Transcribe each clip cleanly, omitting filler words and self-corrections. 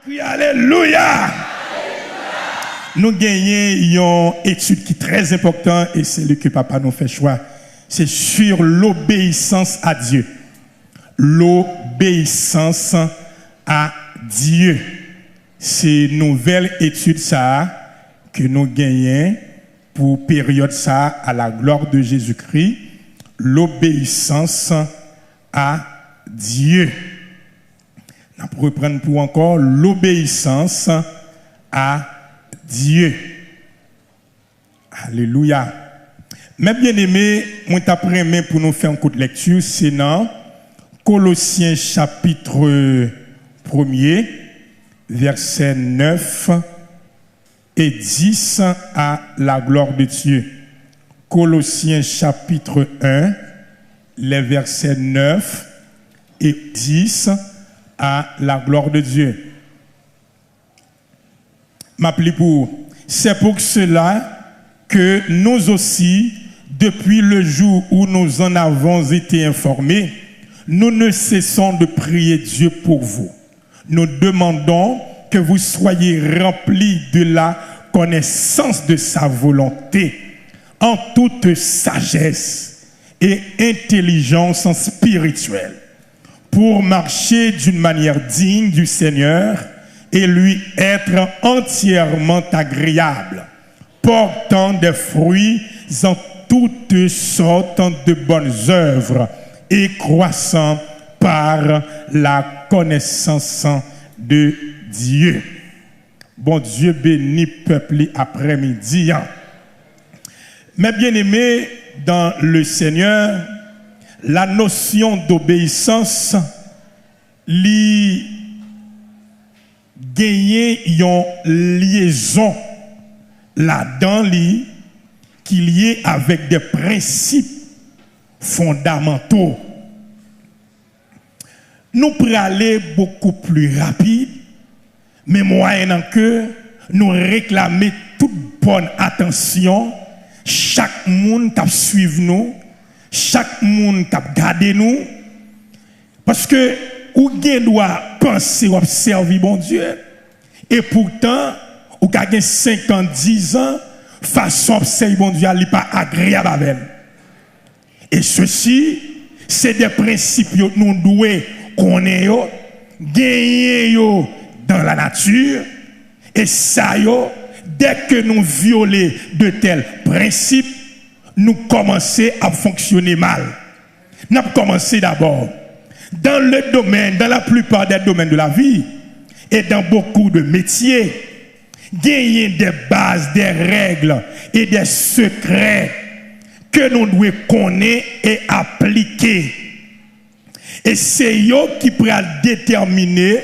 Crie Alléluia. Nous gagnons une étude qui est très importante et c'est le que papa nous fait choix. C'est sur l'obéissance à Dieu. L'obéissance à Dieu. C'est une nouvelle étude ça que nous gagnons pour période ça à la gloire de Jésus-Christ. L'obéissance à Dieu. On va reprendre pour encore l'obéissance à Dieu. Alléluia. Mes bien-aimés, mon après-midi pour nous faire un coup de lecture, c'est dans Colossiens chapitre 1er, versets 9 et 10 à la gloire de Dieu. Colossiens chapitre 1, les versets 9 et 10 à la gloire de Dieu. M'appelez pour. C'est pour cela que nous aussi, depuis le jour où nous en avons été informés, nous ne cessons de prier Dieu pour vous. Nous demandons que vous soyez remplis de la connaissance de sa volonté, en toute sagesse et intelligence spirituelle, pour marcher d'une manière digne du Seigneur et lui être entièrement agréable, portant des fruits en toutes sortes de bonnes œuvres et croissant par la connaissance de Dieu. Bon Dieu bénit peuple après-midi. Mes bien-aimés dans le Seigneur, la notion d'obéissance li gagner une liaison là-dedans li qui lié avec des principes fondamentaux. Nous pourrions aller beaucoup plus rapide, mais moyennant que nous réclamer toute bonne attention, chaque monde qui suit nous, chaque monde qui garde nous, parce que ou gen doit penser, observer bon Dieu, et pourtant, ou gen 5 ans, 10 ans, façon observer bon Dieu, elle n'est pas agréable avec elle. Et ceci, c'est des principes que nous devons connaître, gagner dans la nature, et ça, dès que nous violons de tels principes, nous commençons à fonctionner mal. Nous avons commencé d'abord dans le domaine, dans la plupart des domaines de la vie, et dans beaucoup de métiers, gagner des bases, des règles et des secrets que nous devons connaître et appliquer. Et c'est eux qui pourraient déterminer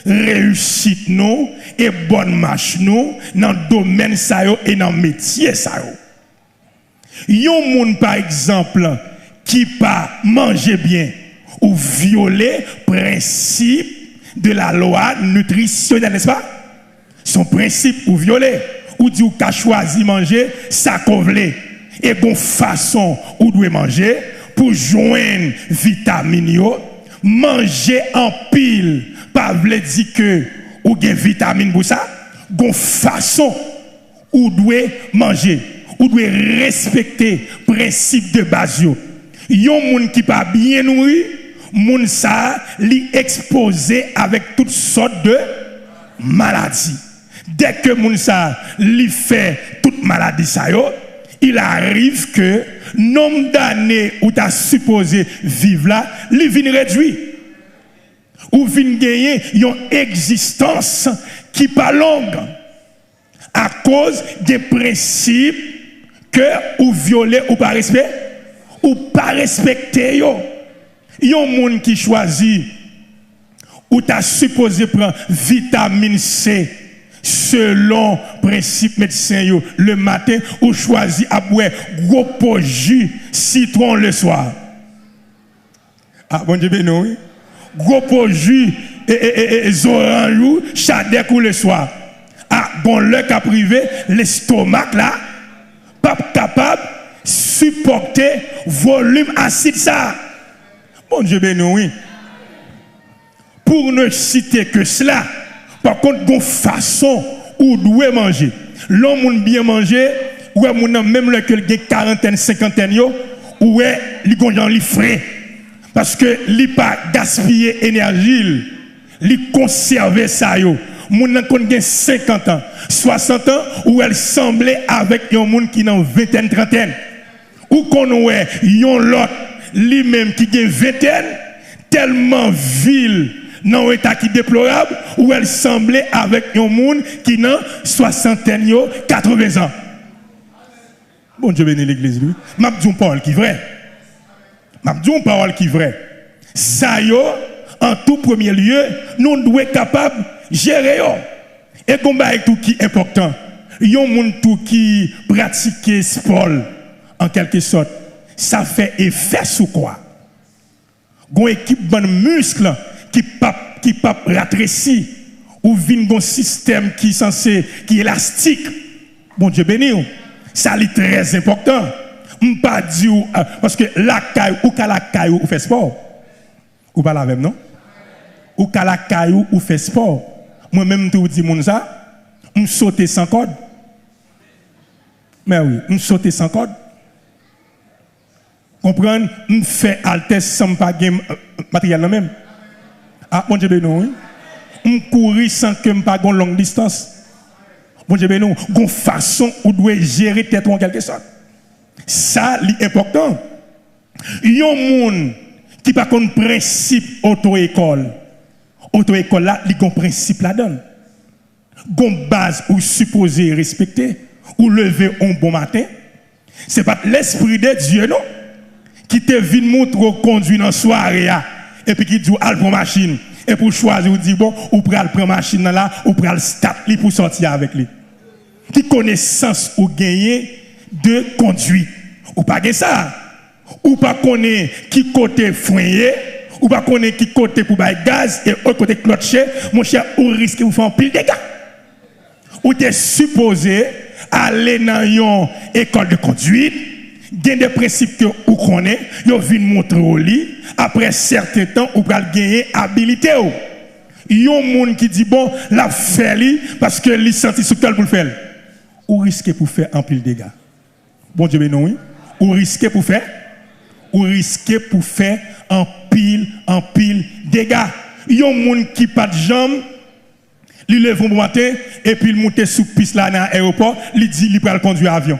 réussite nous et bonne marche nous dans le domaine ça et dans le métier ça. Yon moun par exemple qui pas manger bien ou violer principe de la loi nutritionnelle, n'est-ce pas? Son principe ou violer ou dit ou qu'a choisi manger ça qu'on veut et bon façon ou doit manger pour joindre vitamine yo, manger en pile pas veut dire que ou gen vitamine pour ça, gon façon ou doit manger, ou doit respecter principe de base yo. Yon moun qui pas bien nourri, moun ça li exposé avec toutes sortes de maladies. Dès que moun ça li fait toute maladie ça yo, il arrive que nombre d'années où tu as supposé vivre là, li vient réduit. Ou vient gagner une existence qui pas longue à cause des principes que ou violer ou pas respecter ou pas respecter yo. Yon moun qui choisit ou t'as supposé prendre vitamine C selon principe médecin yo le matin ou choisi à boire gros pot jus citron le soir. Ah bon Dieu béni oui. Gros pot jus et orange chadek ou le soir. Ah bon le cas privé l'estomac là pas capable supporter volume acide ça. Bon Dieu béni oui. Pour ne citer que cela, Par contre, il y a une façon où doit manger. L'homme bien manger, ou même lequel a quarantaine, cinquantaine, ou il frais. Parce que il pas gaspiller énergie, il conserver ça. Moun nan kon gen 50 ans, 60 ans, où elle semblait avec un monde qui n'a vingtaine, trentaine. Ou qu'on ouais, yon l'autre, lui-même qui gen vingtaine, tellement vil, dans un état qui déplorable, où elle semblait avec un monde qui n'a soixantaine, 80 ans. Bon Dieu bénit l'église, lui. M'a dit une parole qui est vraie. M'a dit une parole qui est vraie. Ça yo, en tout premier lieu, nous devons être capables de gérer. Et comme tout qui est important, il y a des gens qui pratiquent sport, en quelque sorte. Ça fait effet sur quoi? Il y a une équipe de muscles qui pas ratréci, ou vient un système qui est censé, qui est élastique. Bon Dieu béni. Ça est très important. Je pas dire parce que la caille ou la caille ou fait sport. Ou pas la même non? Ou la caille ou fait sport. Moi même tout dis mon ça, me sauter sans code. Mais oui, me sauter sans code. Comprendre, me fait altesse sans pas game matériel même. Ah bon Dieu béni oui. Me courir sans que me pas gon longue distance. Bon Dieu béni, gon façon où doit gérer tête en quelque sorte. Ça, c'est important. Il y a des gens qui pas un principe auto-école. Auto-école là, il y a un principe là-dedans. Il y a une base où supposé respecter, ou lever un bon matin. Ce n'est pas l'esprit de Dieu, non, qui te vient montrer conduire dans la soirée, et puis qui dit, al pour machine. Et pour choisir, ou dit, bon, ou pour prendre machine là, ou pour start pour sortir avec lui. Qui connaissance ou gagner de conduite. Ou pas que ça. Ou pas connaître qui côté foyer, ou pas connaître qui côté pour bailler gaz et autre côté clocher, mon cher, ou risque de vous faire un pile de dégâts. Ou t'es supposé aller dans une école de conduite, gagner des principes que vous connaissez, vous venez montrer au lit, après certain temps, vous pouvez gagner habilité. Il y a un monde qui dit bon, la fait parce que il senti sous tel pour le faire. Ou risquez pour faire un pile de dégâts. Bon Dieu, non, oui. Ou risquez pour faire un pile dégâts. Il y a un monde qui pas de jambes, il lève un bon matin, et puis il monte sous piste là dans l'aéroport, il dit il peut conduire avion.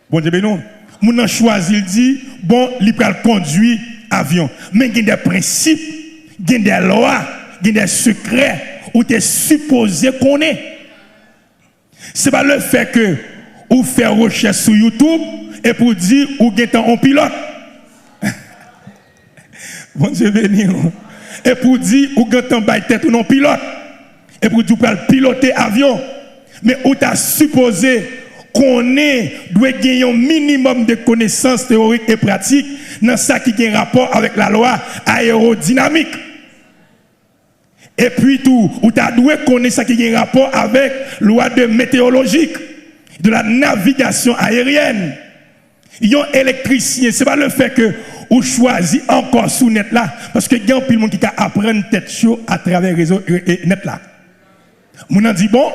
Bon Dieu, non. Mon a choisi, il dit bon, il peut conduire avion. Mais il y a des principes, il y a des lois, il y a des secrets, où tu es supposé connaître. Ce n'est pas le fait que vous faites recherche sur YouTube et pour dire ou vous êtes un pilote. Bon Dieu béni. Et pour dire ou vous êtes un tête ou non pilote. Et pour dire vous pouvez piloter avion. Mais où tu as supposé qu'on doit gagner un minimum de connaissances théoriques et pratiques dans ça qui a un rapport avec la loi aérodynamique. Et puis tout, où tu as dû connaître ça qui a un rapport avec la loi de météorologique, de la navigation aérienne. Il y a un électricien, ce n'est pas le fait que vous choisissez encore sous net là, parce que il y a un peu de monde qui apprend tête chaud à travers le réseau net là. Mon a dit bon,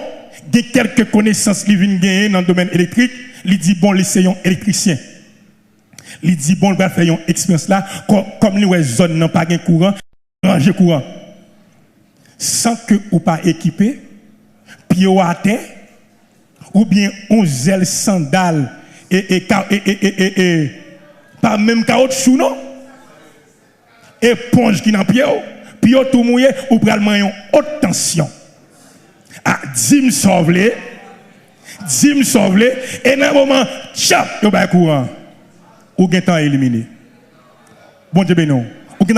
il y a quelques connaissances qui viennent gagner dans le domaine électrique, il dit bon, l'essayons électricien. Il dit bon, il va faire une expérience là, comme les zones n'ont pas de courant, ranger courant. Sans que ou pas équipé, pied à terre, ou bien on zèle sandales et pas même caoutchouc non, éponge qui dans pied, puis tout mouillé ou pral mayon haute tension. Ah, 10 sauvelé, et dans un moment, chap, yo ba courant, ou gen temps éliminé. Bon Dieu bénon, ou gen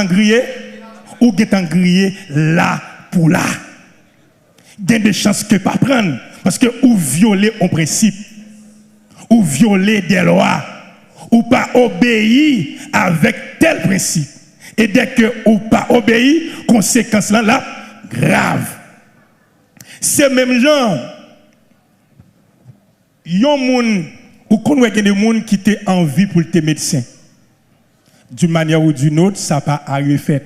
temps grillé là pour là. Il y a des chances que pas prendre. Parce que ou violer un principe, ou violer des lois, ou pas obéir avec tel principe. Et dès que ou pas obéir, conséquence là, grave. C'est même genre, il y a des gens, ou qu'on voit des gens qui ont envie pour être médecin. D'une manière ou d'une autre, ça n'a pas arrivé fait.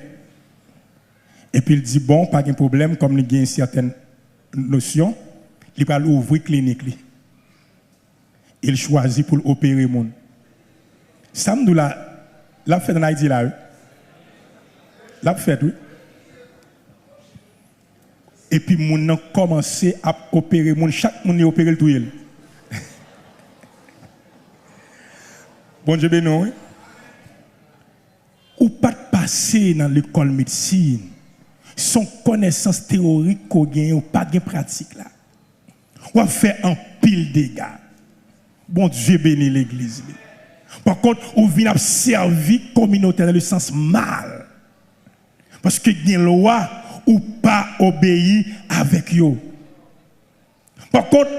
Et puis il dit, bon, pas de problème, comme il y a une certaine notion, il va ouvrir clinique. Il choisit pour opérer mon. Ça me dit la fait en Haïti là. La fait, oui. Et puis mon a commencé à opérer mon. Chaque monde a opéré le tout. Bon Dieu béni, oui. Ou pas de passer dans l'école médecine, son connaissance théorique qu'on gagne ou pas de pratique là. Ou a fait un pile dégâts. Bon Dieu béni l'église. Par contre, on vient servir communautaire dans le sens mal. Parce que il y a une loi ou pas obéir avec eux. Par contre,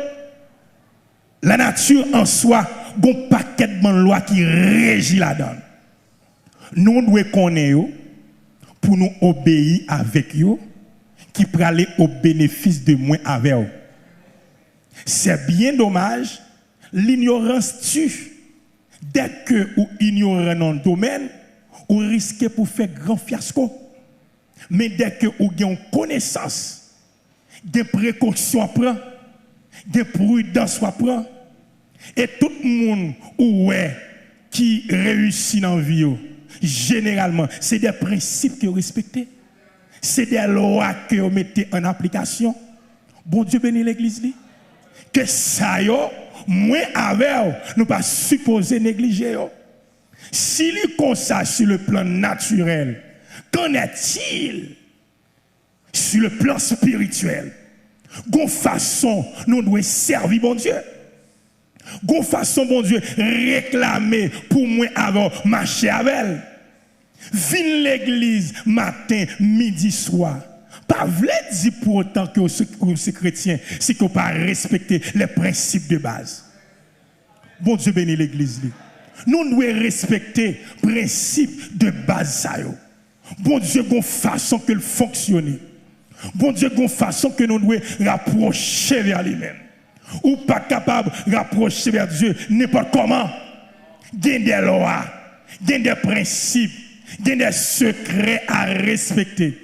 la nature en soi, il y a un paquet de loi qui régit la donne. Nous devons connaître pour nous obéir avec eux, qui peut aller au bénéfice de moins avec eux. C'est bien dommage, l'ignorance tue. Dès que vous ignorez dans le domaine, vous risquez pour faire grand fiasco. Mais dès que vous avez une connaissance, des précautions à prendre, des prudence à prendre, et tout le monde qui réussit dans la vie, généralement, c'est des principes que vous respectez. C'est des lois que vous mettez en application. Bon Dieu bénit l'église. Que ça, moins avec, nous pas supposé négliger. S'il est comme ça sur le plan naturel, qu'en est-il sur le plan spirituel? Gon façon, nous devons servir bon Dieu. Gon façon, bon Dieu, réclamer pour moi avant marcher avec elle. Vine l'église matin, midi, soir. Pas vrai dire pour autant que vous êtes chrétien, si vous pas respecter les principes de base. Bon Dieu bénit l'église. Nous devons respecter les principes de base. Bon Dieu, une façon que fonctionne. Bon Dieu, une façon que nous devons rapprocher vers lui-même. Ou pas capable de rapprocher vers Dieu n'importe comment. Il y a des lois, il y a des principes, il y a des secrets à respecter.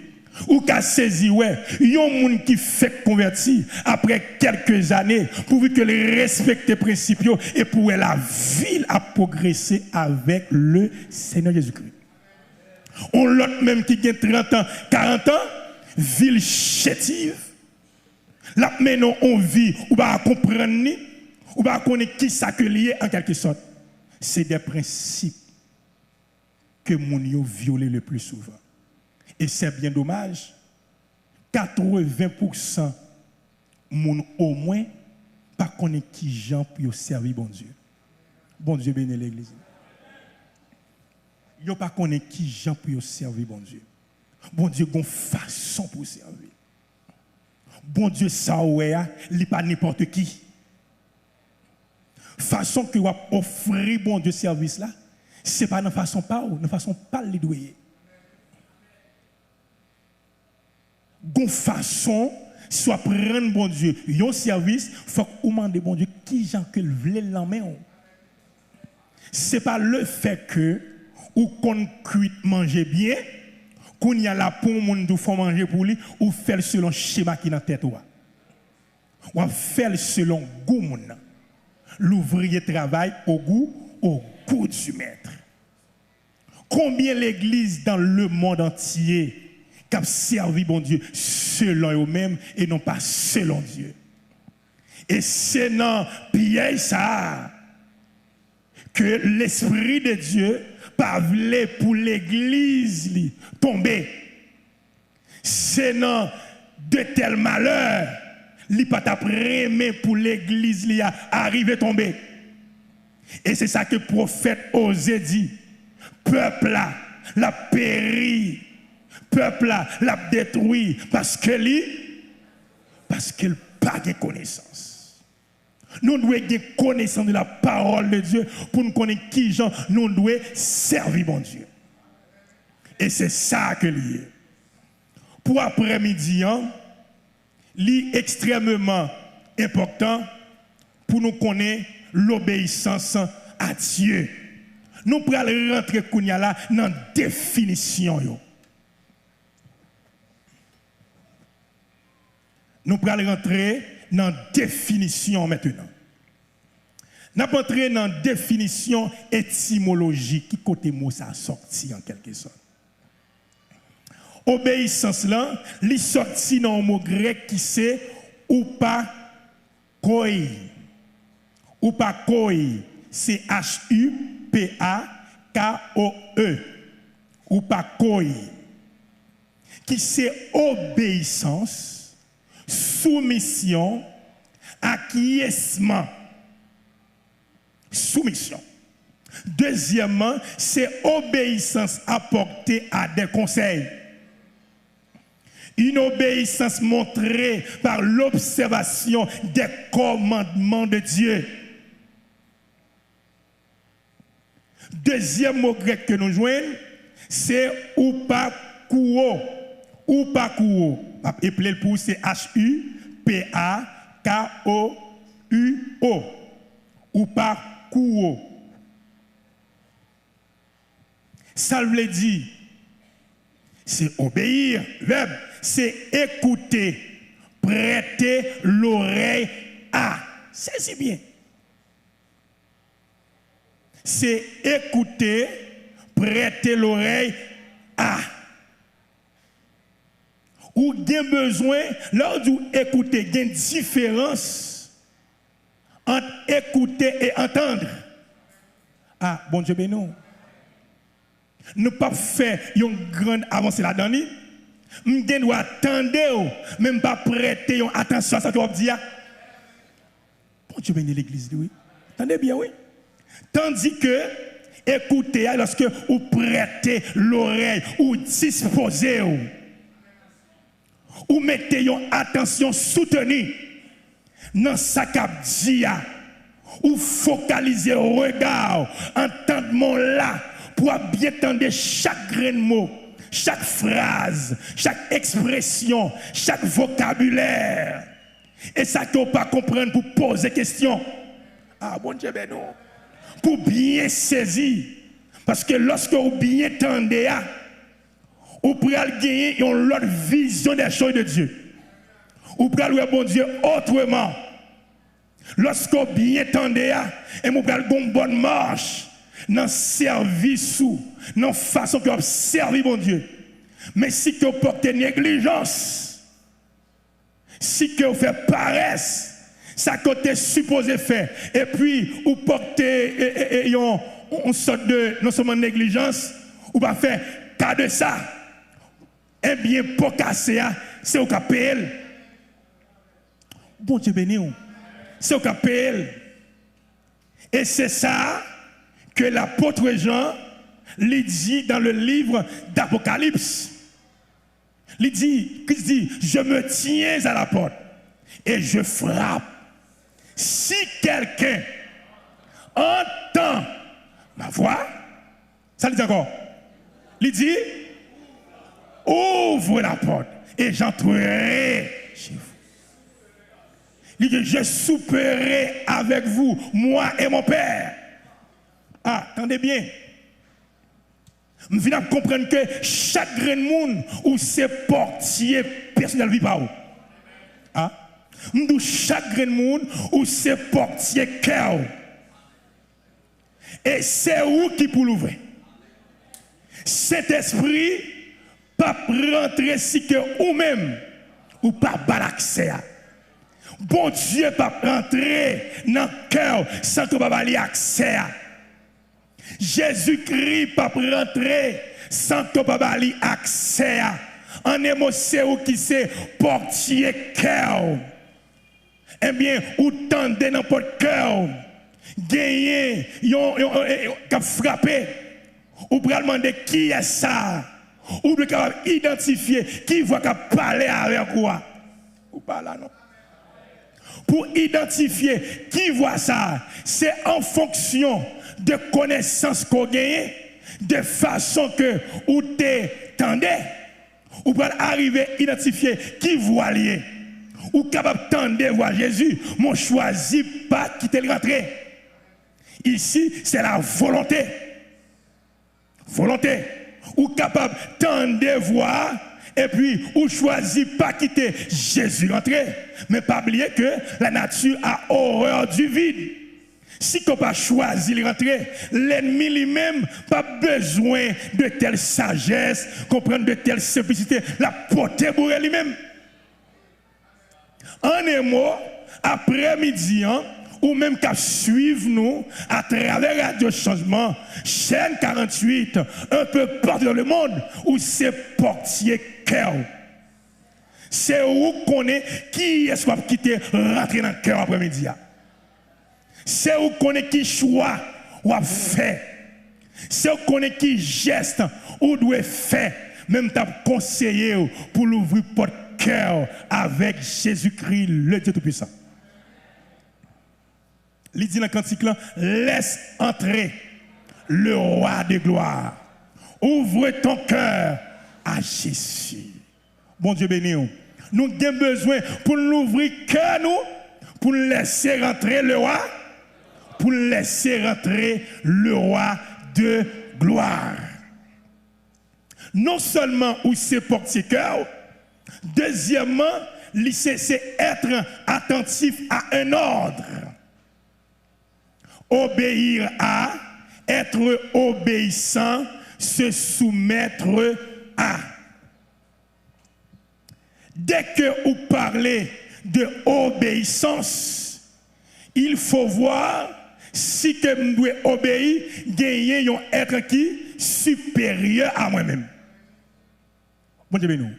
Ou qu'à saisir, ouais, il y a un monde qui fait convertir après quelques années pour que les respecter les principes et pour la ville à progresser avec le Seigneur Jésus-Christ. On l'autre même qui a 30 ans, 40 ans, ville chétive. Là, maintenant, on vit, ou va comprendre ni, ou va connaître qui ça que lié en quelque sorte. C'est des principes que mon yo violé le plus souvent. Et c'est bien dommage, 80% moun au moins pas connaître qui gens pour servir bon Dieu. Bon Dieu bénit l'église. Yo pas connaître qui gens pour servir bon Dieu. Bon Dieu gon façon pour servir. Bon Dieu ça ouais, li pas n'importe qui. Façon que vous offrir bon Dieu service là, c'est pas dans façon pas ou dans façon pas les douiller. Gon façon soit prendre bon Dieu yon service, faut qu'on demande bon Dieu qui gens que veut l'emmener. C'est pas le fait que ou qu'on cuit manger bien, qu'on y a là pour monde do faut manger pour lui ou faire selon schéma qui dans tête ou faire selon goût moun. L'ouvrier travaille au goût du maître. Combien l'église dans le monde entier qui a servi bon Dieu selon eux-mêmes et non pas selon Dieu. Et c'est dans piège ça que l'Esprit de Dieu pas voulu pour l'église tomber. C'est dans de tels malheurs li pas t'apprémer pour l'église li a arrivé tomber. Et c'est ça que le prophète Osée dit. Peuple là, la péri. Peuple là, la détruit parce qu'il pas de connaissance. Nous devons avoir connaissance de la parole de Dieu pour nous connaître qui gens nous devons servir bon Dieu. Et c'est ça que lié. Pour après-midi, li extrêmement important pour nous connaître l'obéissance à Dieu. Nous pourrons rentrer là dans la définition. nous allons rentrer dans la définition maintenant. Nous allons entrer dans la définition étymologique qui côté mot ça sorti en quelque sorte. Obéissance là, li sorti dans un mot grec qui c'est ou pas koi. Ou pas koi, c'est H-U-P-A-K-O-E. Ou pas koi. Qui c'est obéissance, soumission, acquiescement. Soumission. Deuxièmement, c'est obéissance apportée à des conseils. Une obéissance montrée par l'observation des commandements de Dieu. Deuxième mot grec que nous joignons, c'est upakouo. Upakouo. Appelé le pour c'est H-U-P-A-K-O-U-O. Upakouo. Ça veut dire, c'est obéir, verbe, c'est écouter, prêter l'oreille à. C'est si bien. C'est écouter, prêter l'oreille à. Ou bien besoin, lors du écouter, il y a une différence entre écouter et entendre. Ah, bon Dieu, ben non. Nous pas faire une grande avancée là-dedans. Nous devons attendre, même pas prêter attention à ça que vous dire. Bon Dieu bénit l'église, oui. Attendez bien, oui. Tandis que, écoutez, lorsque vous prêtez l'oreille, ou disposez, ou mettez une attention soutenue dans sa cap dia, ou focalisez le regard, entendement là, pour bien entendre chaque grain de mot, chaque phrase, chaque expression, chaque vocabulaire. Et ça qu'on pas comprendre pour poser question. Ah, bon Dieu, ben non. Pour bien saisir. Parce que lorsque vous bien entendez, vous pouvez gagner une autre vision des choses de Dieu. Vous pouvez voir bon Dieu autrement. Lorsque vous bien entendez, et vous pouvez avoir une bonne marche dans le service ou dans la façon que vous servez mon Dieu. Mais si vous portez négligence, si vous faites paresse, ça côté supposé faire, et puis vous portez une sorte de non seulement négligence, ou pas faire cas de ça, eh bien pour casser, c'est au capel. Bon Dieu béni, c'est au capel. Et c'est ça que l'apôtre Jean lui dit dans le livre d'Apocalypse. Il dit, je me tiens à la porte et je frappe. Si quelqu'un entend ma voix, ça lui dit encore. Il dit, ouvre la porte et j'entrerai chez vous. Il dit, je souperai avec vous, moi et mon Père. Ah, attendez bien. Je viens de comprendre que chaque grain de monde ou c'est portier personnel vit pas où. Ah, chaque grain de monde ou c'est portier cœur. Et c'est où qui pour l'ouvrir. Cet esprit pas rentrer si que ou même ou pas l'accès. Bon Dieu pas rentrer dans le cœur sans que pas avoir accès. Jésus-Christ pas rentrer sans que pas avoir accès. En émotion qui c'est portier cœur. Eh bien, ou tendez dans votre cœur, gagner, qui frappé, ou pour demander qui est ça, ou pour identifier qui va parler avec quoi. Ou pas là, non. Pour identifier qui voit ça, c'est en fonction de connaissances qu'on gagne, de façon que ou t'entendez, ou pour arriver à identifier qui voit lié. Ou capable de voir Jésus, mon choisi pas quitter le rentrer. Ici, c'est la volonté. Volonté. Ou capable de voir et puis ou choisit pas quitter Jésus rentrer, mais pas oublier que la nature a horreur du vide. Si qu'on pas choisi de rentrer, l'ennemi lui-même pas besoin de telle sagesse, comprendre de telle simplicité, la porter pour lui-même. En un mot, après-midi, ou même qu'à suivre nous à travers Radio Changement, chaîne 48, un peu partout dans le monde, où c'est portier cœur. C'est où qu'on est, qui est-ce qu'on va quitter, rentrer dans le cœur après-midi. C'est où qu'on est qui choix ou a fait. C'est où qu'on est qui geste ou doit faire. Même t'as conseillé pour l'ouvrir porte cœur avec Jésus-Christ, le Dieu Tout-Puissant. Il dit dans le cantique là, laisse entrer le roi de gloire. Ouvre ton cœur à Jésus. Bon Dieu béni. Nous avons besoin pour nous ouvrir cœur nous, pour laisser rentrer le roi, pour laisser rentrer le roi de gloire. Non seulement où c'est portier cœur, deuxièmement, c'est être attentif à un ordre. Obéir à, être obéissant, se soumettre à. Dès que vous parlez de obéissance, il faut voir si que je dois obéir, gagner un être qui supérieur à moi-même. Bon Dieu, nous.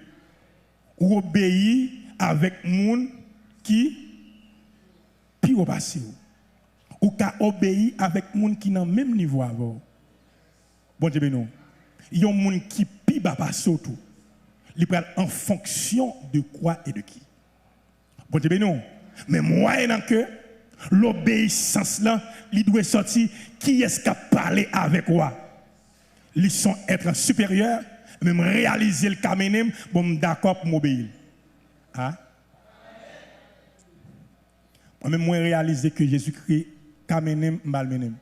Ou obéir avec moun qui puis au passé. Ou qu'à obéir avec moun qui dans même niveau avant. Bon Dieu, nous. Il y a un moun qui puis bas passer tout. Il prend en fonction de quoi et de qui. Bon Dieu, nous. Mais moi, que l'obéissance là, il doit sortir qui est-ce qui a parlé avec moi. Ils sont être supérieurs, même réaliser le camenem, bon d'accord pour m'obéir. Hein? Moi-même, moi réaliser que Jésus-Christ, camenem, m'balmenem.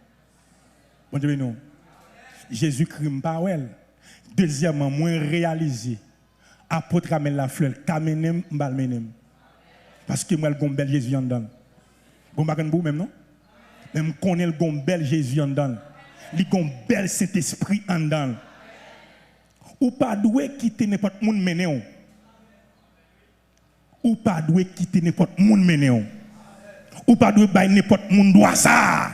Bon Dieu, non. Jésus-Christ m'parwel. Deuxièmement, moi réaliser, apôtre amène la fleur, camenem, m'balmenem. Parce que moi, le gombel Jésus en donne. Vous ne même non? Même connaît le gombel Jésus en donne. Le gombel Saint-Esprit en donne. Ou pas doué quitter n'importe monde mené. Ou pas doué quitter n'importe monde mené. Ou pas doué bailler n'importe monde doit ça.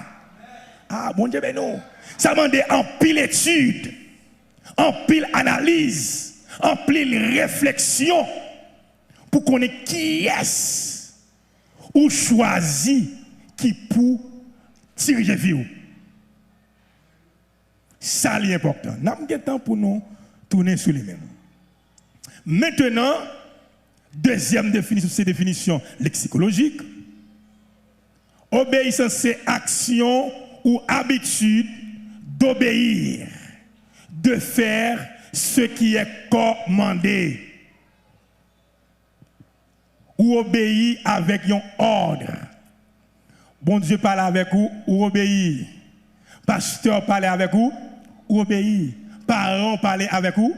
Ah bon Dieu ben non. Ça demande en pile étude, en pile analyse, en pile réflexion pour connaître qui est ou choisi qui pour diriger vie. Ça c'est important. Nous avons temps pour nous tourner sur les mêmes. Maintenant, deuxième définition, c'est définition lexicologique. Obéissance, c'est action ou habitude d'obéir, de faire ce qui est commandé. Ou obéir avec un ordre. Bon Dieu parle avec vous, ou obéir. Pasteur parle avec vous, ou obéir. Parents parler avec vous,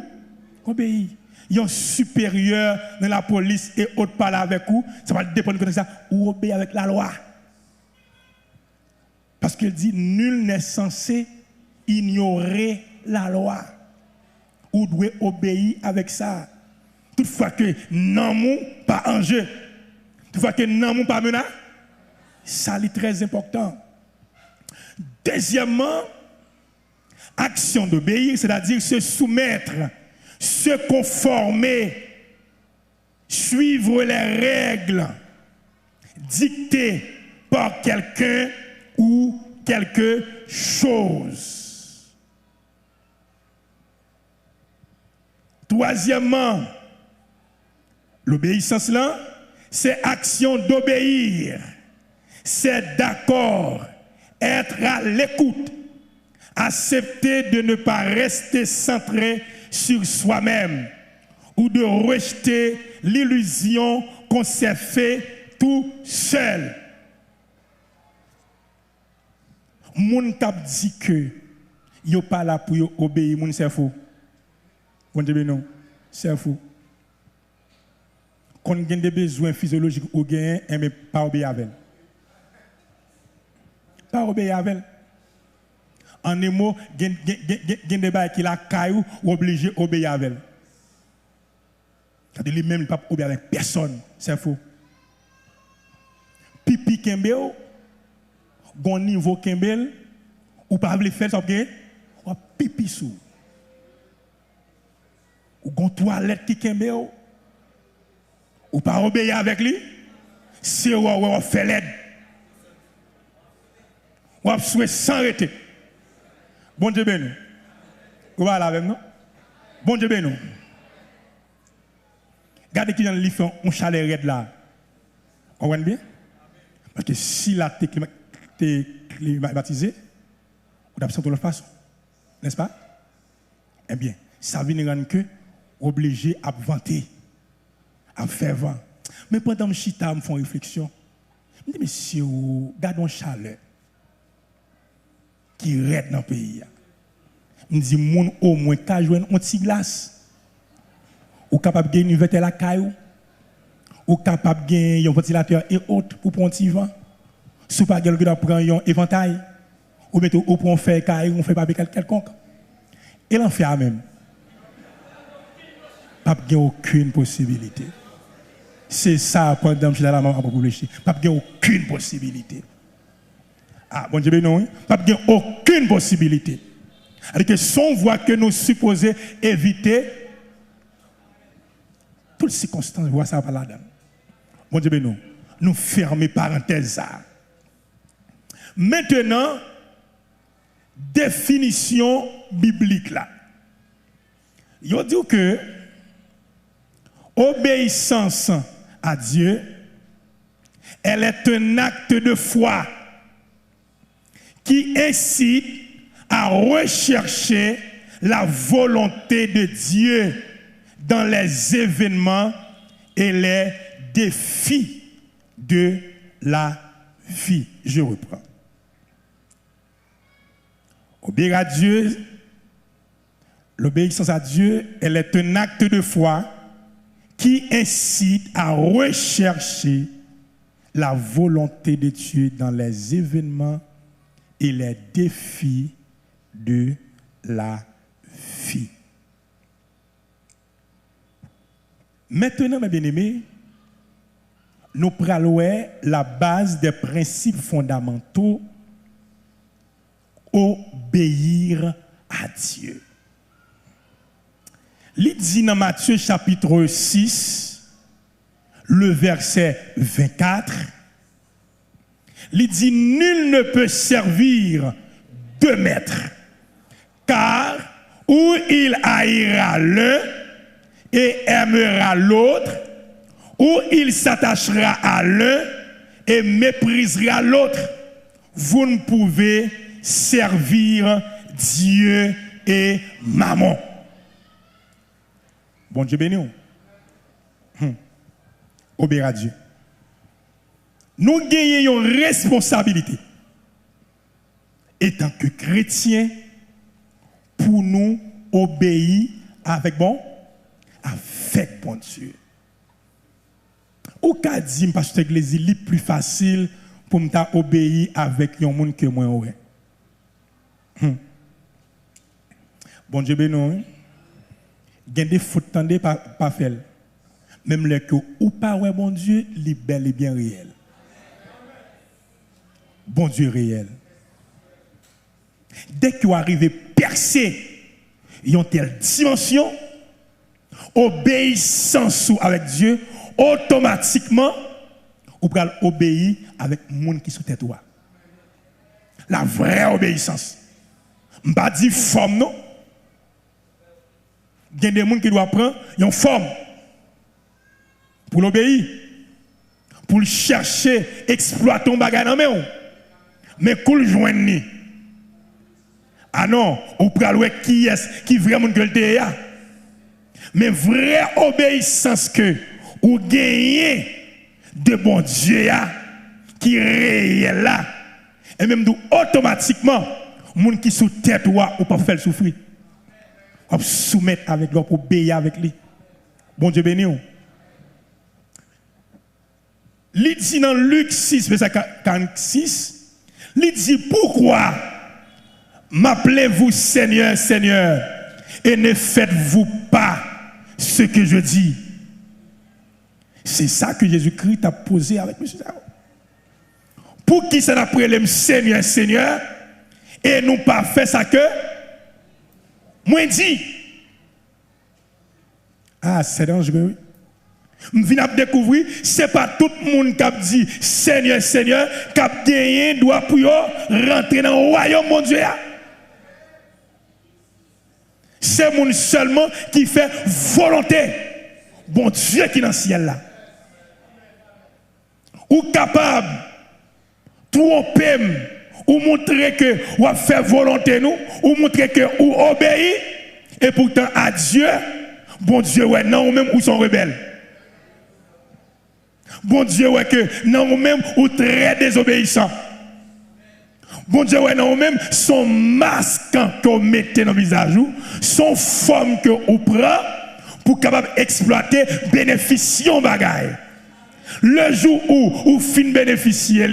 obéir. Il y a un supérieur dans la police et autres parler avec vous, ça va dépendre de ça, ou obéir avec la loi. Parce qu'il dit, nul n'est censé ignorer la loi. Ou doit obéir avec ça. Toutefois que non pas en jeu. Toutefois que non pas menace. Ça c'est très important. Deuxièmement, action d'obéir, c'est-à-dire se soumettre, se conformer, suivre les règles dictées par quelqu'un ou quelque chose. Troisièmement, l'obéissance là, c'est action d'obéir, c'est d'accord, être à l'écoute, accepter de ne pas rester centré sur soi-même ou de rejeter l'illusion qu'on s'est fait tout seul. Moun tap dit que yo pas là pour obéir, moun c'est faux. Bon Dieu non, c'est faux. quand on a des besoins physiologiques ou gain, mais pas obéir avec. Pas obéir avec. En un mot, il y a des bails qui la caillou ou obligé d'obéir avec. C'est-à-dire lui-même, il ne peut pas obéir avec personne. C'est faux. Pipi Kembel, gon niveau Kembel, ou pas le faire, ça veut ou pipi sous. Ou gon toilette qui Kembel, ou pas obéir avec lui, si ou fait l'aide. Ou souhaite sans arrêter. Bon Dieu béni. Vous allez avec nous? Bon Dieu béni. Regardez qui dans le livre, on chalet red là. On voit bien? Parce que si la t'es climatisée, on a besoin de l'autre façon. N'est-ce pas? Eh bien, ça vient rendre que obligé à vanter, à faire vent. Mais pendant que je chita, je me fais une réflexion. Je me dis, monsieur, gardons chaleur qui reste dans le pays. Je me dis, mon au moins, qu'à jouer une petite glace. Ou capable de gagner une vêtements à la caillou. Ou capable de gagner un ventilateur et autres pour prendre un petit vent. Si vous n'avez pas prendre un éventail. Ou mettez au point faire caillou, on fait pas quelconque. Et l'en fait même. Pas de aucune possibilité. C'est ça pendant que je suis dans la maman pour réfléchir. Pas de aucune possibilité. Ah, bon Dieu, non, pas de aucune possibilité. Alors que son voie que nous supposons éviter, toutes les circonstances, voient ça par là-dedans. Bon Dieu, non, nous fermons parenthèse. Maintenant, définition biblique là. Il dit que obéissance à Dieu, elle est un acte de foi qui incite à rechercher la volonté de Dieu dans les événements et les défis de la vie. Je reprends. Obéir à Dieu, l'obéissance à Dieu, elle est un acte de foi qui incite à rechercher la volonté de Dieu dans les événements et les défis de la vie. Maintenant, mes bien-aimés, nous prenons la base des principes fondamentaux. Obéir à Dieu. Il dit dans Matthieu chapitre 6, le verset 24, il dit, nul ne peut servir deux maîtres, car ou il haïra l'un et aimera l'autre, ou il s'attachera à l'un et méprisera l'autre. Vous ne pouvez servir Dieu et maman. Bon Dieu béni. Obéir à Dieu. Nous gagnons une responsabilité, étant que chrétiens, pour nous obéir avec bon Dieu. Au cas dit, parce que l'église est plus facile pour m'obéir avec un monde que moi. Ouais. Bon Dieu béni. Il y a des fautes tendées pas faire. Même les que ou pas ouais bon Dieu, il est bel et bien réel. Bon Dieu réel. Dès que vous arrivez percer une telle dimension, obéissance avec Dieu, automatiquement, vous pouvez obéir avec le monde qui est sous tête. La vraie obéissance. Je ne pas dire forme, non. Il y a des gens qui doivent prendre une forme pour l'obéir, pour le chercher, exploiter un bagage dans main. Mais pour le joindre. Ah non, ou pour aller qui est qui vraiment que le mais vraie obéissance que ou gagner de bon Dieu qui réel là et même automatiquement monde qui sous tête ou pas faire souffrir. On soumettre avec lui, pour obéir avec lui. Bon Dieu béni. Il dit dans Luc 6, verset 46, il dit pourquoi m'appelez-vous Seigneur, Seigneur, et ne faites-vous pas ce que je dis? C'est ça que Jésus-Christ a posé avec M. Sao. Pour qui ça n'a pris le Seigneur, Seigneur, et nous pas fait ça que moi dit. Ah, c'est dangereux. Je viens de découvrir, ce n'est pas tout le monde qui a dit Seigneur, Seigneur, qui a gagné doit pour rentrer dans le royaume, mon Dieu. C'est le monde seulement qui fait volonté. Bon Dieu qui est dans le ciel là. Ou capable, tromper, ou montrer que ou fait volonté nous, ou montrer que ou obéit, et pourtant à Dieu, bon Dieu, ouais, non, ou même ou sont rebelles. Bon Dieu, ouais, que non, ou même ou très désobéissant. Bon Dieu, ouais, non, ou même son masque que vous mettez dans le visage, son forme que vous prenez pour capable exploiter, bénéficier de bagaille. Le jour où vous fin bénéficier,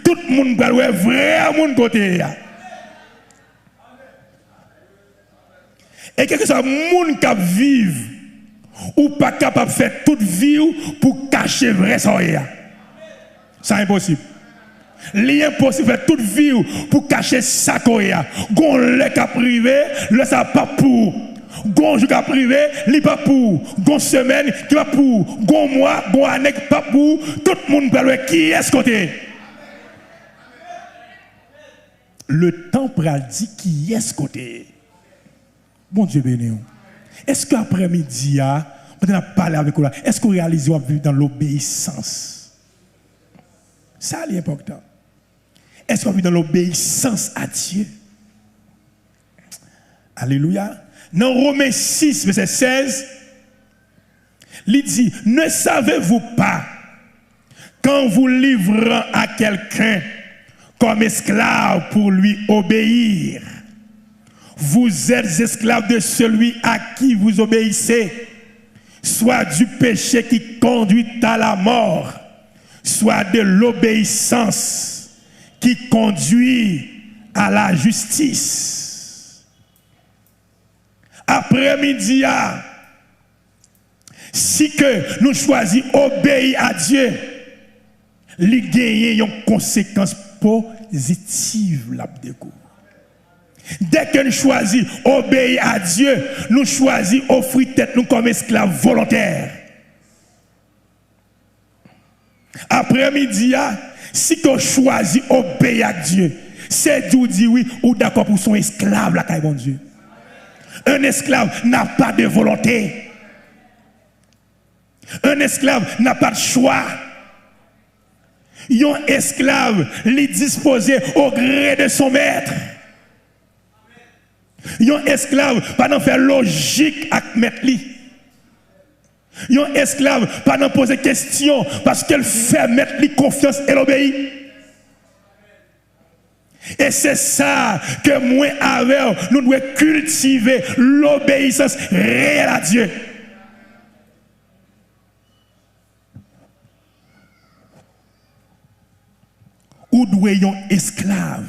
tout le monde va voir vraiment mon côté. Et quelque chose de monde qui vivre ou pas capable de faire toute vie pour cacher vrai soleil. C'est impossible. L'impossible de faire toute vie pour cacher ça koya. Gon le cap privé, le ça pas pour. Gon jour cap privé, li pas pour. Gon semaine qui pas pour. Gon mois, gon année qui pas pour. Tout le monde parle qui est ce côté. Le temps pral dit qui est ce côté. Bon Dieu béni. Est-ce qu'après-midi, on a parlé avec vous, est-ce qu'on réalise qu'on vit dans l'obéissance? Ça, c'est important. Est-ce qu'on vit dans l'obéissance à Dieu? Alléluia. Dans Romains 6, verset 16, il dit, ne savez-vous pas qu'en vous livrant à quelqu'un comme esclave pour lui obéir, vous êtes esclaves de celui à qui vous obéissez, soit du péché qui conduit à la mort, soit de l'obéissance qui conduit à la justice. Après-midi, si que nous choisissons obéir à Dieu, il gagne une conséquence positive là dedans. Dès que nous choisissons obéir à Dieu, nous choisissons offrir tête nous comme esclaves volontaires. Après-midi, si tu choisis obéir à Dieu, c'est Dieu dit oui ou d'accord pour son esclave, là, mon Dieu. Un esclave n'a pas de volonté. Un esclave n'a pas de choix. Un esclave est disposé au gré de son maître. Un esclave pas d'en faire logique avec maître li. Un esclave pas d'en poser question parce qu'elle fait maître li confiance et l'obéit. Et c'est ça que moi avec nous devons cultiver l'obéissance réelle à Dieu. Ou doyons esclave.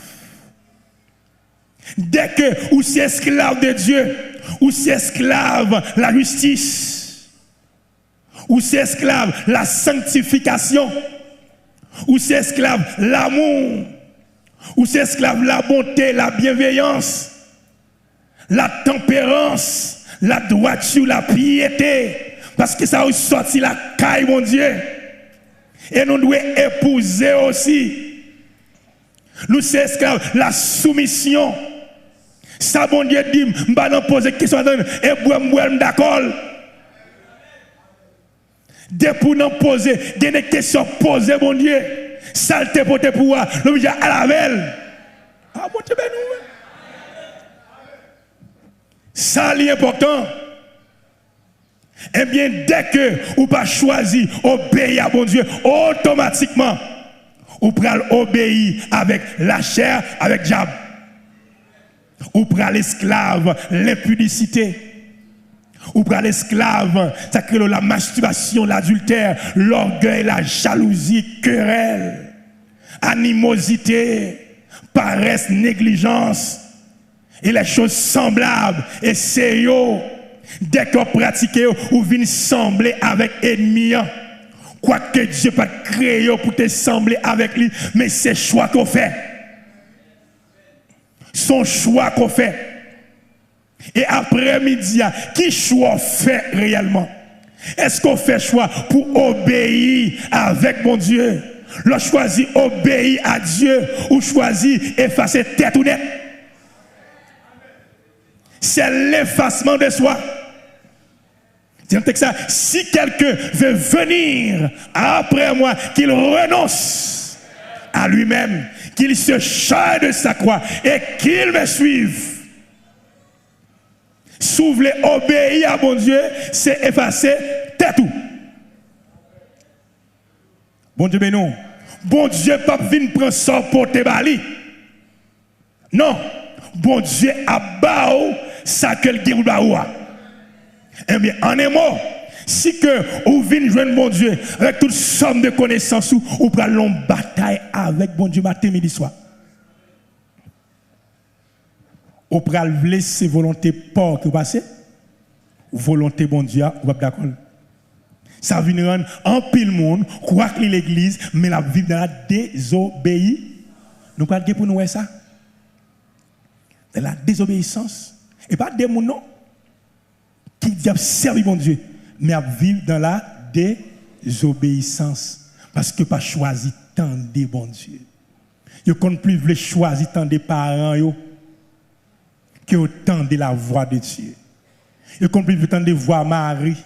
Dès que ou c'est esclave de Dieu, ou c'est esclave la justice, ou c'est esclave la sanctification, ou c'est esclave l'amour, ou c'est esclave la bonté, la bienveillance, la tempérance, la droiture, la piété, parce que ça a sorti la caille, mon Dieu. Et nous devons épouser aussi. Nous sommes esclaves, la soumission. Ça, bon Dieu dit, je ne vais pas poser question et je d'accord. Dès pour nous poser, il y a des questions posées, mon Dieu. Saleté pour te pouvoir, l'objet à la velle. Ah, mon Dieu, ben nous. Ça, c'est important. Eh bien, dès que vous pas choisi obéir à mon Dieu, automatiquement, vous prenez obéir avec la chair, avec le diable. Ou prenez l'esclave, l'impudicité. Ou pour l'esclave, ça crée la masturbation, l'adultère, l'orgueil, la jalousie, querelle, animosité, paresse, négligence, et les choses semblables. Et c'est yo, dès qu'on pratique, ou vient sembler avec ennemi. Quoique Dieu pas créé pour te sembler avec lui, mais c'est choix qu'on fait. Son choix qu'on fait. Et après-midi, qui choix fait réellement? Est-ce qu'on fait choix pour obéir avec mon Dieu? Le choisit obéir à Dieu ou choisit effacer tête ou net? C'est l'effacement de soi. Ça, si quelqu'un veut venir après moi, qu'il renonce à lui-même, qu'il se charge de sa croix et qu'il me suive. Si vous voulez obéir à mon Dieu, c'est effacer tout. Bon Dieu, mais non. Bon Dieu, pas venir prendre ça pour te bali. Non. Bon Dieu, a bao ça que le dit ou eh bien, en un mot, si que vous venez joindre mon Dieu avec toute somme de connaissances ou prenez une bataille avec bon Dieu matin, midi, soir. Ou prenez laisser volonté pas que passer, volonté bon Dieu, ou pas d'accord. Ça vient rendre en pile monde, croire que l'église, mais la vie dans la désobéissance. Nous parlons pour nous ça. De la désobéissance. Et pas des gens non. Qui doivent servir mon Dieu, mais à vivre dans la désobéissance. Parce que pas choisi tant de bon Dieu. Ils ne plus voulu choisir tant de parents que autant de la voix de Dieu. Ils ne plus tant de voix Marie,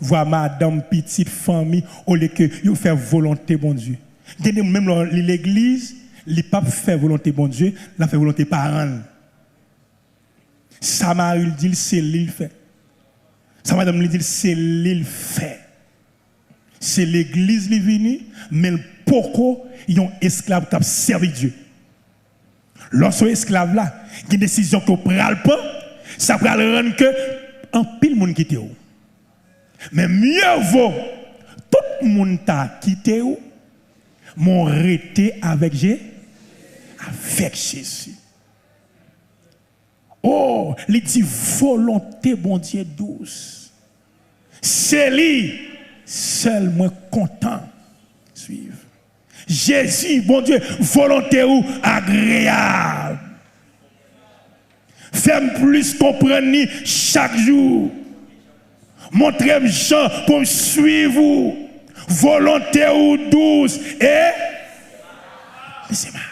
voix madame, petite famille, au lieu que ils faire volonté bon Dieu. Même l'église, les papes fait volonté bon Dieu, la fait volonté parents. Ça Marie dit c'est lui fait. Ça madame lui dit c'est l'île fait. C'est l'église qui est venue, mais pourquoi ils ont esclaves qui ont servi Dieu. Lorsque esclave là, il y a une décision qu'on ne prend pas, ça va rendre que un pile monde quitte ou. Mais mieux vaut tout le monde t'a quitté ou, m'ont arrêté avec Jésus. Oh, il dit volonté, bon Dieu, douce. C'est lui, seul moi content suivre. Jésus, bon Dieu, volonté ou agréable. Fais-moi plus comprendre chaque jour. Montrez-moi Jean pour me suivre. Volonté ou douce et c'est mal.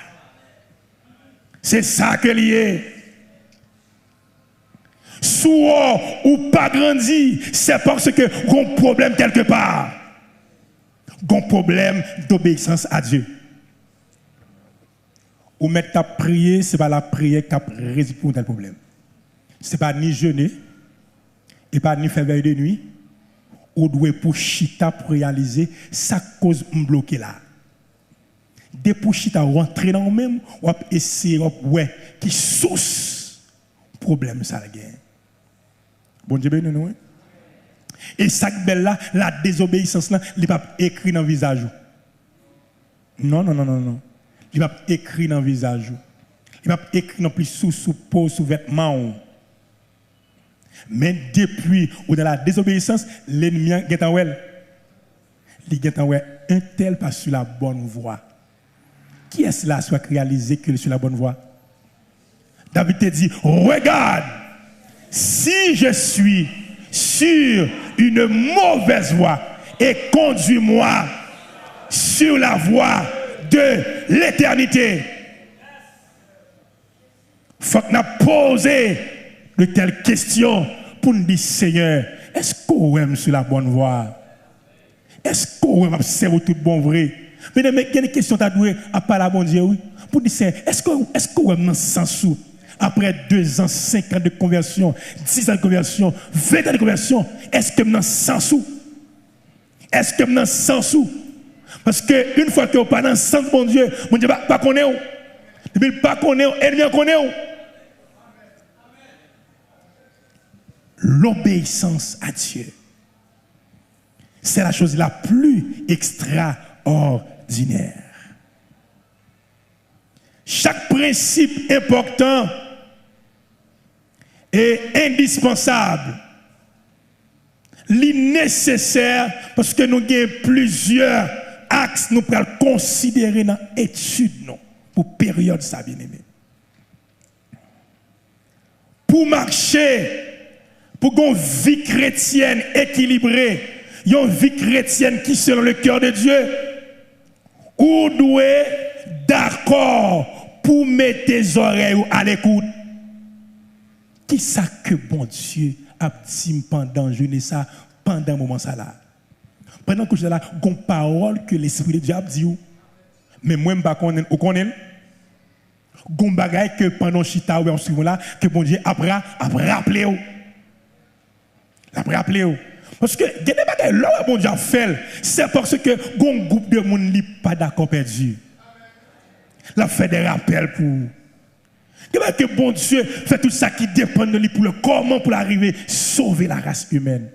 C'est ça que lié. Soit ou pas grandi, c'est parce que vous avez un problème quelque part. Vous avez un problème d'obéissance à Dieu. Ou mettre ta prière, ce n'est pas la prière qui a résolu tel problème. Ce n'est pas ni jeûner, et pas ni faire veille de nuit, ou doit pour chita pour réaliser sa cause bloquée là. Dès pour chita rentrer dans même, ou essayer ouais qui source problème ça la guerre. Bon Dieu béni nous. Et ça belle là, la désobéissance là, il pas écrit dans le visage. Non. Il pas écrit dans le visage. Il pas écrit non plus sous peau, sous vêtements. Mais depuis ou dans la désobéissance, l'ennemi est en well. Il est en well. Un tel pas sur la bonne voie. Qui est-ce là soit réalisé qu'il est sur la bonne voie? David te dit, regarde, si je suis sur une mauvaise voie et conduis-moi sur la voie de l'éternité. Il faut que nous posions de telles questions pour nous dire, Seigneur, est-ce qu'on aime sur la bonne voie? Est-ce qu'on aime observer tout bon vrai? Mais il y a des questions à douer à part la bon Dieu, oui. Pour dire, est-ce qu'on aime dans ce sens où? Après 2 ans, 5 ans de conversion, 10 ans de conversion, 20 ans de conversion, est-ce que dans ce sens où? Est-ce que dans ce sens où? Parce qu'une fois que vous pas dans le sens de mon Dieu pas connaît où? Depuis pas connaît où, ennemi connaît où? l'obéissance à Dieu. C'est la chose la plus extraordinaire. Chaque principe important et indispensable, nécessaire parce que nous avons plusieurs axes nous pouvons considérer dans l'étude pour période ça bien aimé. Pour marcher, pour une vie chrétienne équilibrée, une vie chrétienne qui selon le cœur de Dieu, ou doit d'accord pour mettre tes oreilles à l'écoute. Qui ça que bon Dieu a dit pendant jeûner ça, pendant un moment ça là. Pendant que je suis là, il y a une parole que l'Esprit de Dieu a dit. Mais moi, je ne sais pas connaître. Vous connaissez? Il y a une bagaille que pendant chita ou en suivant là, que bon Dieu a rappelé. Parce que il y a des bagailles là où bon Dieu a fait, c'est parce que un groupe de monde n'est pas d'accord perdu. La fait des rappels pour. Que bon Dieu fait tout ça qui dépend de lui pour le comment pour arriver à sauver la race humaine.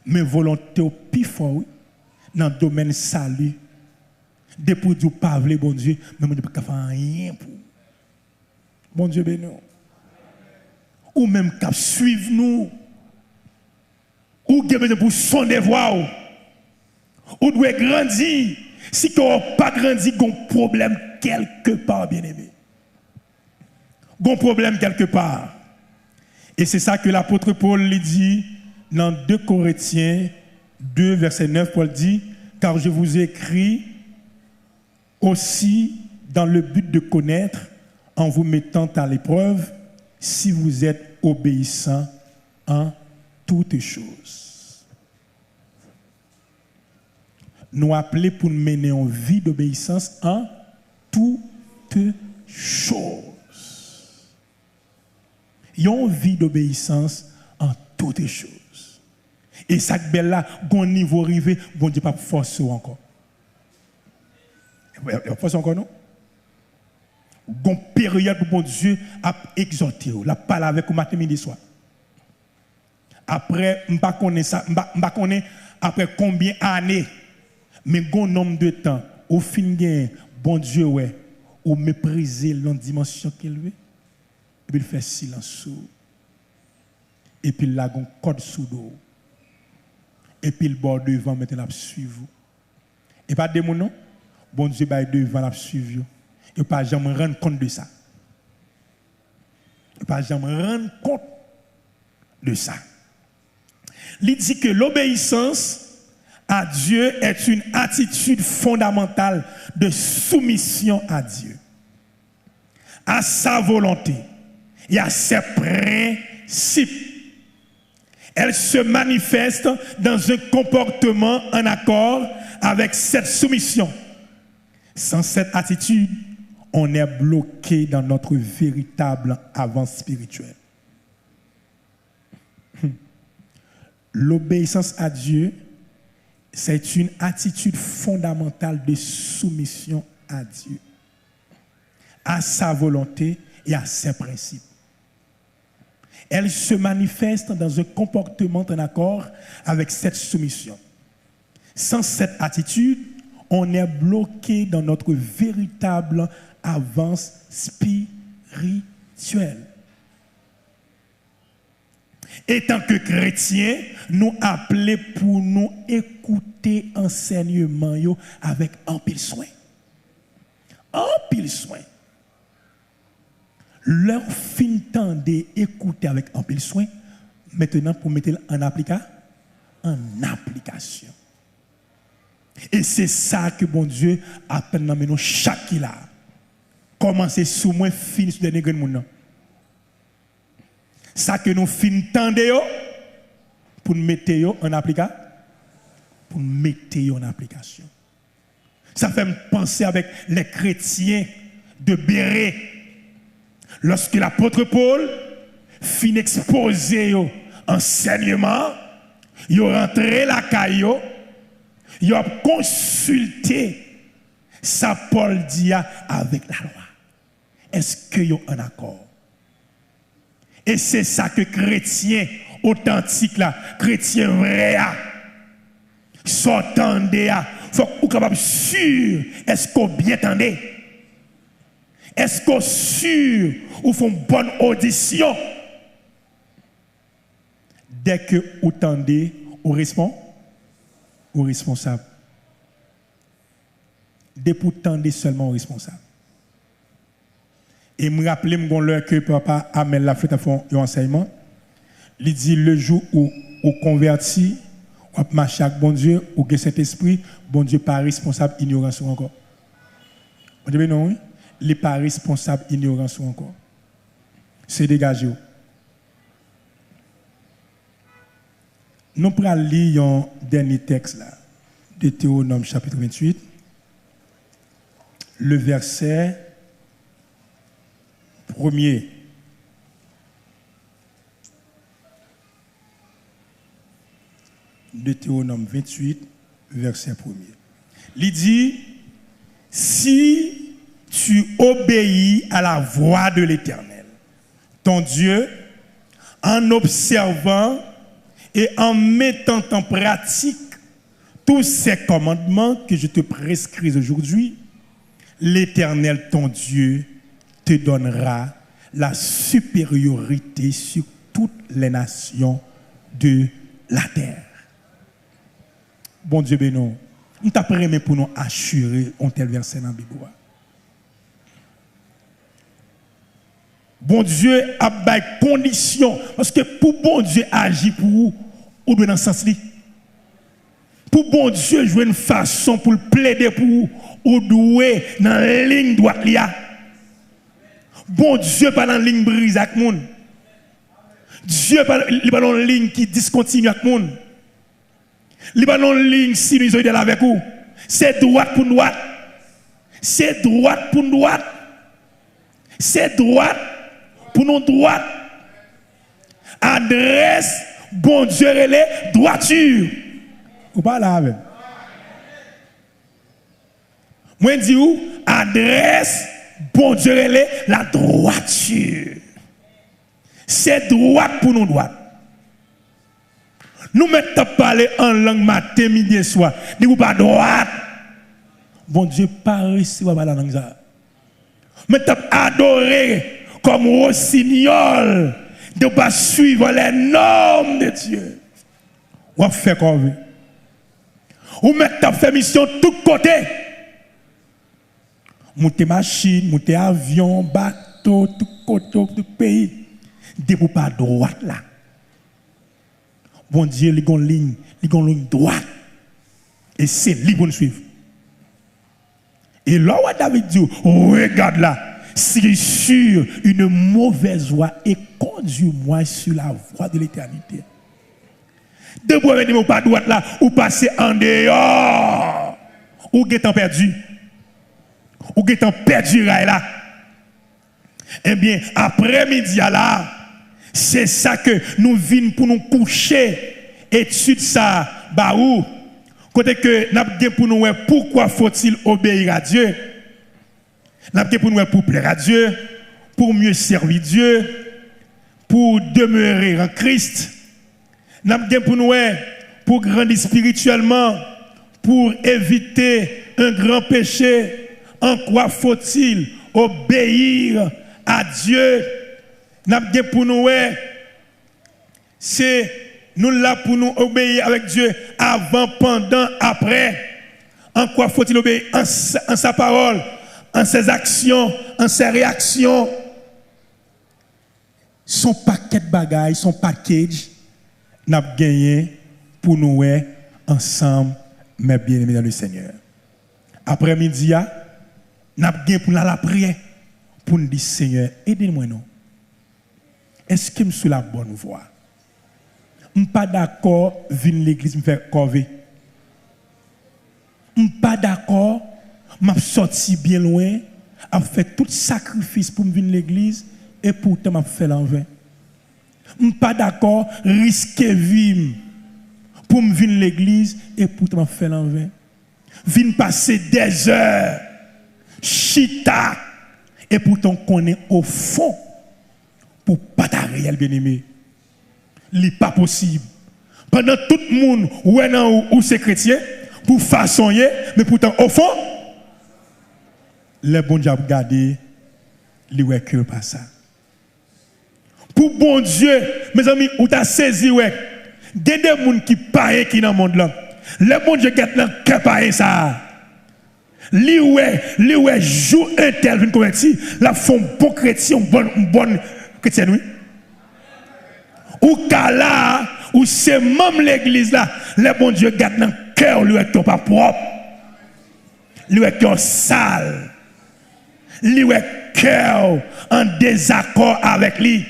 Mais volonté au plus fort, dans le domaine salut, depuis que pas voulu bon Dieu, mais on ne peut pas faire rien pour. Bon Dieu béni. Ou même qu'à suivre nous. Ou besoin pour sonder voix. Ou doit grandir. Si tu n'as pas grandi, il y a un problème quelque part, bien aimé. Bon problème quelque part. Et c'est ça que l'apôtre Paul lui dit dans 2 Corinthiens 2, verset 9. Paul dit, car je vous ai écrit aussi dans le but de connaître, en vous mettant à l'épreuve, si vous êtes obéissant en toutes choses. Nous appelons pour nous mener en vie d'obéissance en toutes choses. Il y a une vie d'obéissance en toutes choses. Et ça belle là, bon niveau arrivé, bon Dieu pas forcer encore. Il y a force encore non? Bon période pour bon Dieu a exhorté, la parle avec vous matin midi soir. Après, je ne connais ça, je connais après combien d'années, mais bon nombre de temps, au fin de bon Dieu ouais, ou mépriser la dimension qu'il veut. Et puis il fait silence. Et puis il a un code sous dos. Et puis le bord devant, maintenant, il suivre. Et pas de mon nom, bon Dieu, devant, il suivre. Et pas jamais rendre compte de ça. Et pas jamais rendre compte de ça. Il dit que l'obéissance à Dieu est une attitude fondamentale de soumission à Dieu, à sa volonté et à ses principes. Elle se manifeste dans un comportement en accord avec cette soumission. Sans cette attitude, on est bloqué dans notre véritable avance spirituelle. L'obéissance à Dieu, c'est une attitude fondamentale de soumission à Dieu, à sa volonté et à ses principes. Elle se manifeste dans un comportement en accord avec cette soumission. Sans cette attitude, on est bloqué dans notre véritable avance spirituelle. Et tant que chrétiens, nous appelons pour nous écouter enseignement avec un pile soin. Un pile soin. Leur fin temps d'écouter avec un pile soin, maintenant pour mettre en application. Et c'est ça que bon Dieu appelle dans nous chaque là. Commencer sous moi, finir sur des nègres. Ça que nous fin temps pour mettre en application. Pour mettre en application. Ça fait me penser avec les chrétiens de Béret. Lorsque l'apôtre Paul fin exposer enseignement, il rentré la caillou, il a consulté ça Paul dit avec la loi. Est-ce qu'il y a un accord? Et c'est ça que chrétien authentique là, chrétien vrai s'entendez faut qu'on soit capable sûr est-ce qu'on bien entendez? Est-ce qu'on sûr ou font bonne audition? Dès que vous entendez au responsable. Dès que vous entendez seulement au responsable. Et me rappelez l'heure que papa Amel l'a fait à fond un enseignement. Il dit le jour où on convertit, on marche avec bon Dieu, ou que cet esprit, bon Dieu pas responsable ignorance encore. On dit non, oui? Il n'est pas responsable ignorance encore. C'est dégagé. Nous allons lire un dernier texte là, de Deutéronome chapitre 28, le verset 1er. Deutéronome 28, verset 1er. Il dit, si tu obéis à la voix de l'Éternel, ton Dieu, en observant et en mettant en pratique tous ces commandements que je te prescris aujourd'hui, l'Éternel, ton Dieu, te donnera la supériorité sur toutes les nations de la terre. Bon Dieu béni, nous t'apprenons pour nous assurer un tel verset dans la Bible. Bon Dieu a des conditions. Parce que pour bon Dieu agir pour vous, ou doit dans ce sens-là. Pour bon Dieu jouer une façon pour le plaider pour vous, ou doit dans la ligne droite. Bon Dieu pas dans la ligne brise avec le monde. Dieu pas dans la ligne qui discontinue avec le monde. Il pas dans la ligne sinusoïdale avec vous. C'est droite pour droite. C'est droite pour droite. C'est droite pour nous droite. Adresse, bon Dieu, relais, droiture. Ou pas là avec. Moi, je dis où? Adresse, bon Dieu, relais, la droiture. C'est droite pour nous droite. Nous mettons parler en langue matin, midi et soir. Nous pas droite. Bon Dieu, pas réussi à la langue ça. Mettons adorer comme rossignol de ne pas suivre les normes de Dieu. On fait comme vous. Ou mettons faire mission de tous côtés. Monter machine, monter avion, bateau, tout côté, tout pays. De ne pas droite là. Bon Dieu, il y a une ligne droite. Et c'est libre de suivre. Et là où David dit, regarde là, si sur une mauvaise voie et conduis-moi sur la voie de l'éternité. De vous venir pas droite là, ou passer en dehors, ou étant perdu. Ou étant perdu là. Eh bien, après-midi là, c'est ça que nous venons pour nous coucher. Étude ça, bah où? Côté que nous avons pour nous pourquoi faut-il obéir à Dieu? Nous avons pour nous pour plaire à Dieu, pour mieux servir Dieu, pour demeurer en Christ. Nous avons pour nous pour grandir spirituellement, pour éviter un grand péché. En quoi faut-il obéir à Dieu? Nous avons pour nous c'est nous là pour nous obéir avec Dieu avant, pendant, après. En quoi faut-il obéir? En sa parole, en ses actions, en ses réactions. Son paquet de bagailles, son package, n'a gagné pour nous ensemble, mes bien-aimés dans le Seigneur. Après-midi, n'a gagné pour la prière, pour nous dire Seigneur, aidez-moi non. Est-ce que je suis la bonne voie? Je ne suis pas d'accord venir l'église me faire corvée. Je ne suis pas d'accord, je suis sorti bien loin, je fait tout sacrifice pour venir l'église et pourtant je fait l'envers. Je ne suis pas d'accord, risquer vie pour venir l'église et pourtant je fait l'envers. Venir passer des heures, chita, et pourtant qu'on est au fond pour pas ta réel bien-aimé. n'est pas possible. Pendant tout le monde, ou c'est chrétien, pour façonner, mais pourtant, au fond, les bons dieux regardent, les ouais que pas ça. Pour bon Dieu, mes amis, ou t'as saisi, ouais, il y a des gens qui parlent qui dans le monde là. Les bons dieux qui ont que parler ça. Li ouais, joue un tel, une converti, la font bon chrétien, bonne chrétien, oui. Ou kala, ou c'est même l'église là, les bons dieux gardent dans le cœur, lui est pas propre, lui est sale, lui est cœur en désaccord avec lui.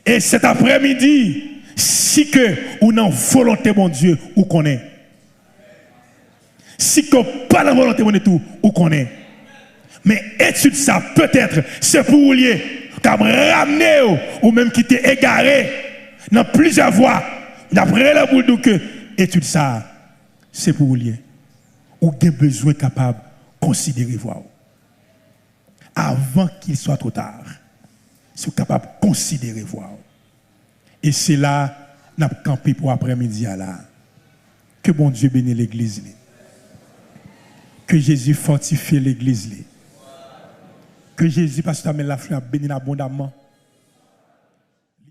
Et cet après-midi, si que ou non volonté mon Dieu, ou connaît. Si que pas la volonté mon tout, ou connaît. Mais étude ça peut-être, c'est pour vous lier, comme ramener ou même qui t'est égaré dans plusieurs voies. D'après la boule de que étude ça, c'est pour vous lier. Ou avez besoin capable de considérer voir. Avant qu'il soit trop tard, c'est capable de considérer voir. Et c'est là, nous avons campé pour après-midi là. Que bon Dieu bénisse l'église. Que Jésus fortifie l'église. Que Jésus, parce que tu as mis la fleur, bénisse abondamment.